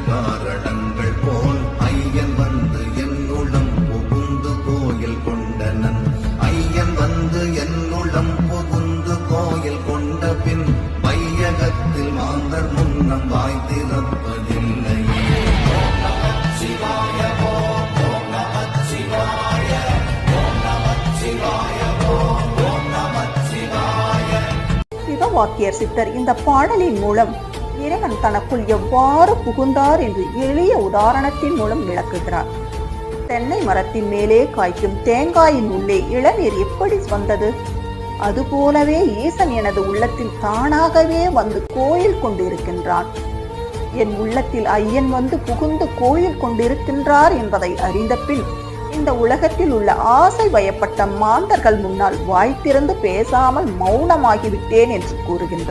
காரணங்கள் போல் ஐயன் வந்து என்னுளம் புகுந்து கோயில் கொண்டனன். ஐயன் வந்து என்னுளம் புகுந்து கோயில் கொண்ட பின் வையகத்தில் மாந்தர் முன்னம் வாய் திறப்பதில்லையே. சிவவாக்கியர் சித்தர் இந்த பாடலின் மூலம் இறைவன் தனக்குள் எவ்வாறு புகுந்தார் என்று எளிய உதாரணத்தின் மூலம் விளக்குகிறார். தென்னை மரத்தின் மேலே காய்க்கும் தேங்காயின் உள்ளே இளநீர் எப்படி வந்தது? அதுபோலவே ஈசன் எனது உள்ளத்தில் தானாகவே வந்து கோயில் கொண்டிருக்கின்றான். என் உள்ளத்தில் ஐயன் வந்து புகுந்து கோயில் கொண்டிருக்கின்றார் என்பதை அறிந்த பின் இந்த உலகத்தில் உள்ள ஆசை வயப்பட்ட மாந்தர்கள் முன்னால் வாய் திறந்து பேசாமல் மௌனமாகிவிட்டேன் என்று கூறுகின்றார்.